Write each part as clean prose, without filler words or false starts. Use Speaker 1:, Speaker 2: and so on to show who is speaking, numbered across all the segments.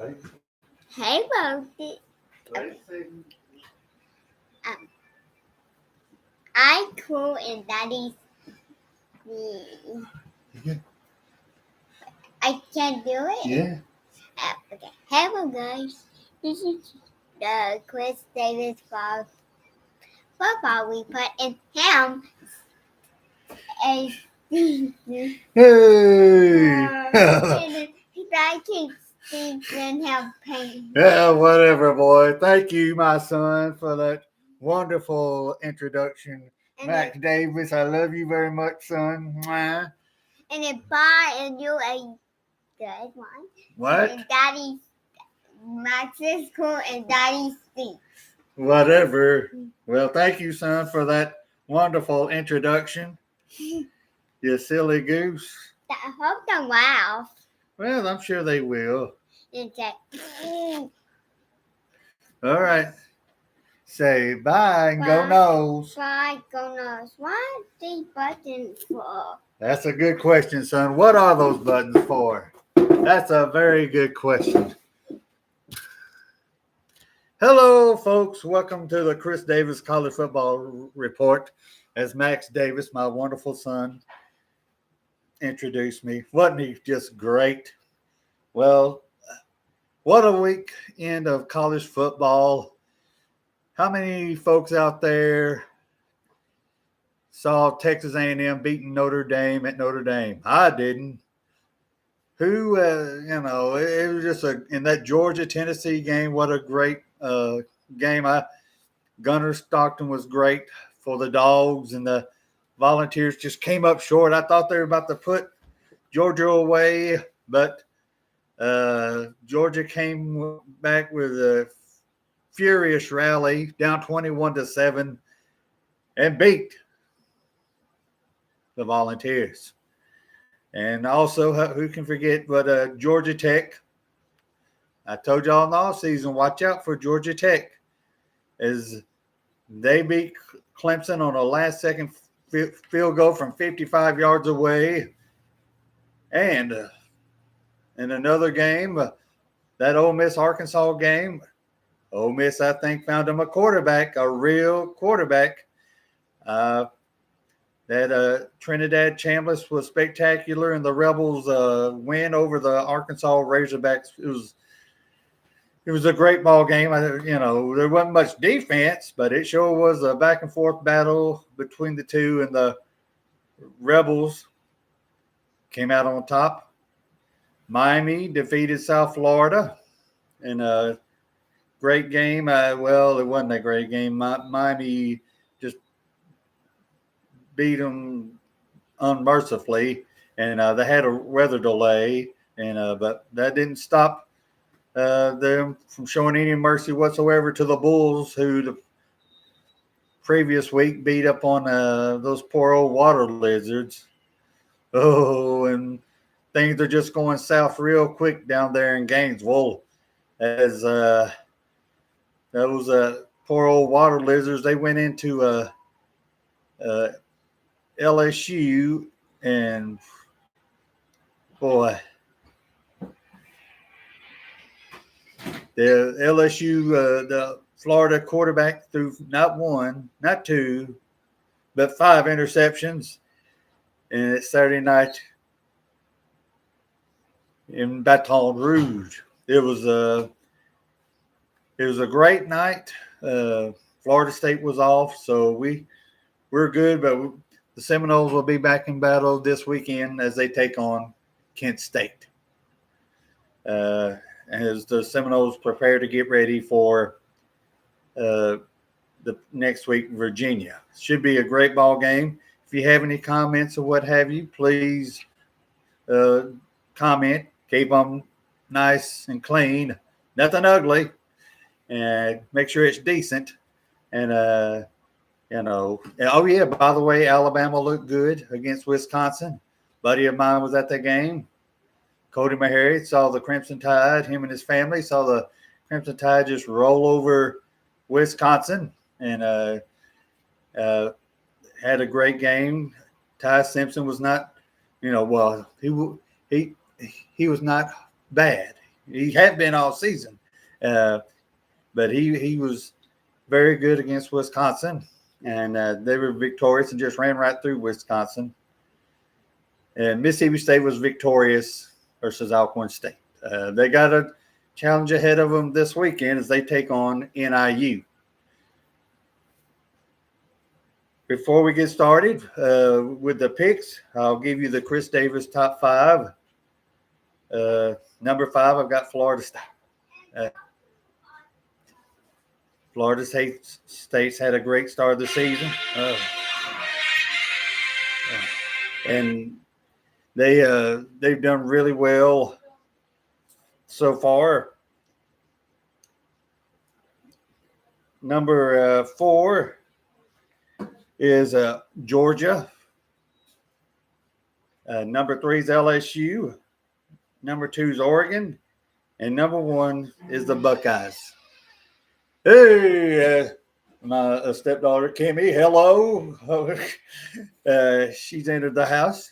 Speaker 1: Hey, Rosie. Um, I cool and Daddy's. I can do it.
Speaker 2: Yeah.
Speaker 1: Okay. Hello, guys. This is the Chris Davis vlog football we put in him. And
Speaker 2: Hey.
Speaker 1: I can't Stephen have pain.
Speaker 2: Yeah, whatever, boy. Thank you, my son, for that wonderful introduction. Max Davis, I love you very much, son. Mwah.
Speaker 1: And then bye, and you a good one.
Speaker 2: What?
Speaker 1: And Daddy Max is cool, and Daddy stinks.
Speaker 2: Whatever. Well, thank you, son, for that wonderful introduction. You silly goose.
Speaker 1: I hope they laugh.
Speaker 2: Well, I'm sure they will.
Speaker 1: And say,
Speaker 2: All right. Say bye and go nose.
Speaker 1: bye, go nose. What these buttons for?
Speaker 2: That's a good question, son. What are those buttons for? That's a very good question. Hello, folks. Welcome to the Chris Davis College Football Report. As Max Davis, my wonderful son, introduced me. Wasn't he just great? Well, what a weekend of college football. How many folks out there saw Texas A&M beating Notre Dame at Notre Dame? I didn't. Who, it was just in that Georgia-Tennessee game, what a great game. Gunnar Stockton was great for the Dogs, and the Volunteers just came up short. I thought they were about to put Georgia away, but Georgia came back with a furious rally, down 21-7, and beat the Volunteers. And also, who can forget, but Georgia Tech. I told y'all in the offseason, watch out for Georgia Tech, as they beat Clemson on a last-second field goal from 55 yards away. And in another game, that Ole Miss-Arkansas game, Ole Miss, I think, found them a real quarterback. That Trinidad Chambliss was spectacular, and the Rebels win over the Arkansas Razorbacks. It was a great ball game. There wasn't much defense, but it sure was a back and forth battle between the two, and the Rebels came out on top. Miami defeated South Florida in a great game. Well, it wasn't a great game. Miami just beat them unmercifully, and they had a weather delay, and but that didn't stop them from showing any mercy whatsoever to the Bulls, who the previous week beat up on those poor old water lizards. Oh, and things are just going south real quick down there in Gainesville, as those poor old water lizards, they went into LSU, and boy, the LSU, the Florida quarterback threw not one, not two, but 5 interceptions. And it's Saturday night in Baton Rouge. It was a great night. Florida State was off, so we're good, but the Seminoles will be back in battle this weekend as they take on Kent State. As the Seminoles prepare to get ready for the next week, Virginia. Should be a great ball game. If you have any comments or what have you, please comment. Keep them nice and clean, nothing ugly, and make sure it's decent. And oh yeah, by the way, Alabama looked good against Wisconsin. Buddy of mine was at the game. Cody Meharry saw the Crimson Tide. Him and his family saw the Crimson Tide just roll over Wisconsin, and had a great game. Ty Simpson was not, he was not bad. He had been all season, but he was very good against Wisconsin, and they were victorious and just ran right through Wisconsin. And Mississippi State was victorious versus Alcorn State. They got a challenge ahead of them this weekend as they take on NIU. Before we get started with the picks, I'll give you the Chris Davis top 5. Number 5, I've got Florida State. Florida State's had a great start of the season. And they've done really well so far. Number 4 is Georgia. Number 3 is LSU. Number 2 is Oregon. And number 1 is the Buckeyes. Hey, my stepdaughter, Kimmy, hello. She's entered the house.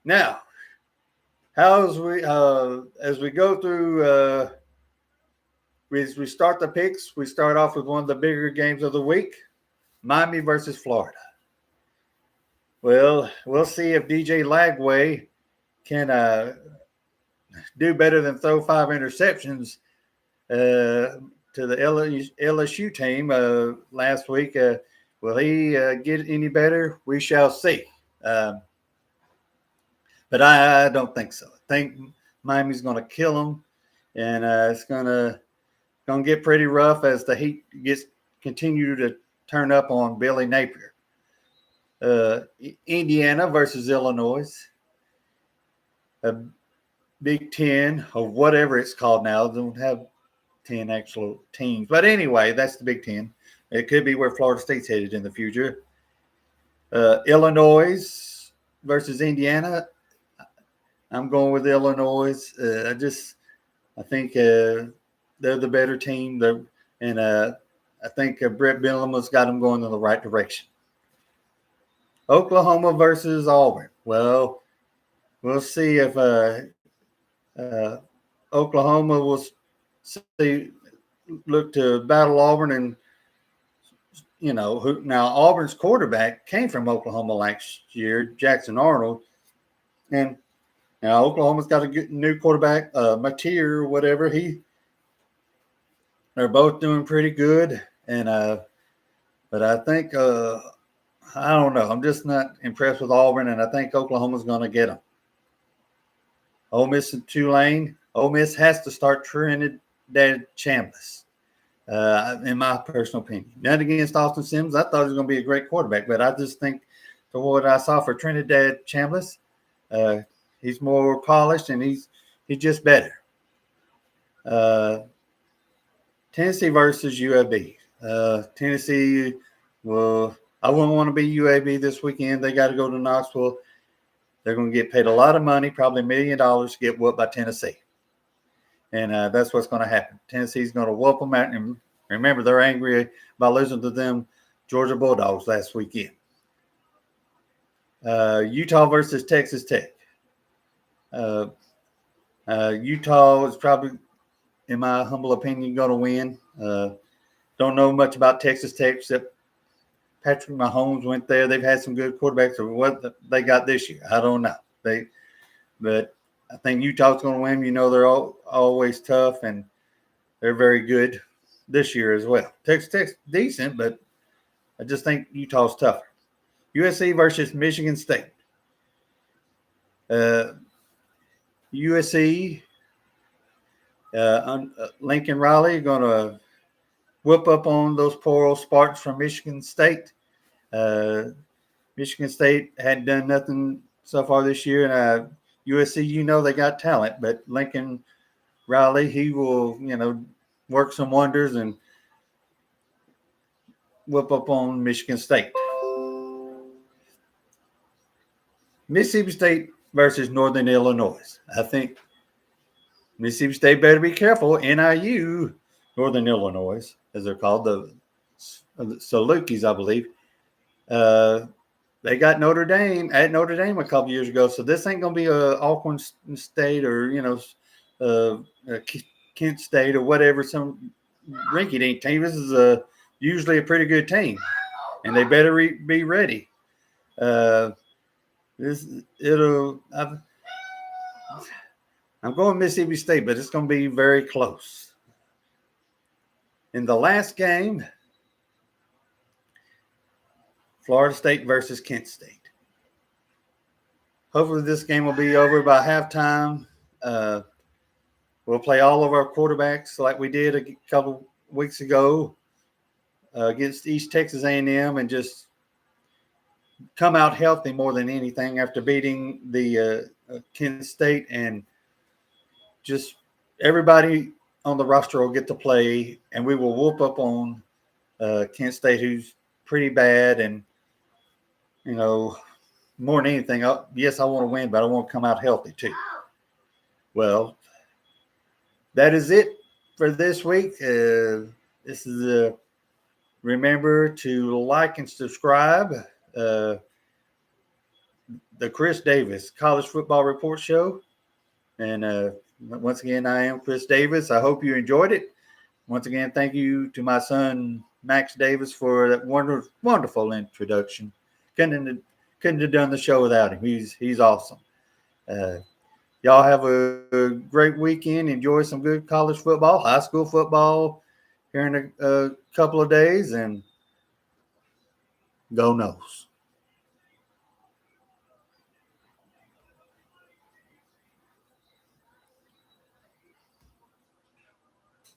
Speaker 2: Now, as we go through, as we start the picks, we start off with one of the bigger games of the week, Miami versus Florida. Well, we'll see if DJ Lagway can do better than throw 5 interceptions to the LSU team last week. Will he get any better? We shall see. But I don't think so. I think Miami's going to kill them, and it's going to get pretty rough as the heat continue to turn up on Billy Napier. Indiana versus Illinois. Big Ten, or whatever it's called now. They don't have 10 actual teams. But anyway, that's the Big Ten. It could be where Florida State's headed in the future. Illinois versus Indiana. I'm going with Illinois. I think they're the better team. And I think Brett Bielema's got them going in the right direction. Oklahoma versus Auburn. Well, we'll see if Oklahoma will look to battle Auburn, and now Auburn's quarterback came from Oklahoma last year, Jackson Arnold, and now Oklahoma's got a good new quarterback, Mateer or whatever. They're both doing pretty good, and but I think I don't know. I'm just not impressed with Auburn, and I think Oklahoma's going to get them. Ole Miss and Tulane. Ole Miss has to start Trinidad Chambliss, in my personal opinion. Not against Austin Sims. I thought he was going to be a great quarterback, but I just think for what I saw for Trinidad Chambliss, he's more polished and he's just better. Tennessee versus UAB. Tennessee, well, I wouldn't want to be UAB this weekend. They got to go to Knoxville. They're going to get paid a lot of money, probably $1 million, to get whooped by Tennessee. And that's what's going to happen. Tennessee's going to whoop them out. And remember, they're angry by losing to them Georgia Bulldogs last weekend. Utah versus Texas Tech. Utah is probably, in my humble opinion, going to win. Don't know much about Texas Tech except Patrick Mahomes went there. They've had some good quarterbacks. Or what they got this year, I don't know. But I think Utah's going to win. They're always tough, and they're very good this year as well. Texas Tech's decent, but I just think Utah's tougher. USC versus Michigan State. USC, Lincoln Riley going to whip up on those poor old Spartans from Michigan State. Michigan State hadn't done nothing so far this year, and USC, they got talent, but Lincoln Riley, he will, work some wonders and whip up on Michigan State. Mississippi State versus Northern Illinois. I think Mississippi State better be careful. NIU, Northern Illinois, as they're called, the Salukis, I believe. they got Notre Dame a couple years ago. So this ain't going to be a Auburn State or, Kent State or whatever, some rinky-dink team. This is usually a pretty good team, and they better be ready. I'm going Mississippi State, but it's going to be very close. In the last game, Florida State versus Kent State. Hopefully this game will be over by halftime. We'll play all of our quarterbacks like we did a couple weeks ago against East Texas A&M and just come out healthy more than anything after beating the Kent State, and just everybody on the roster will get to play, and we will whoop up on Kent State, who's pretty bad. And, more than anything, yes, I want to win, but I want to come out healthy too. Well, that is it for this week. This is remember to like and subscribe. The Chris Davis College Football Report Show. And once again, I am Chris Davis. I hope you enjoyed it. Once again, thank you to my son, Max Davis, for that wonderful introduction. Couldn't have done the show without him. He's awesome. Y'all have a great weekend. Enjoy some good college football, high school football here in a couple of days, and go Noles.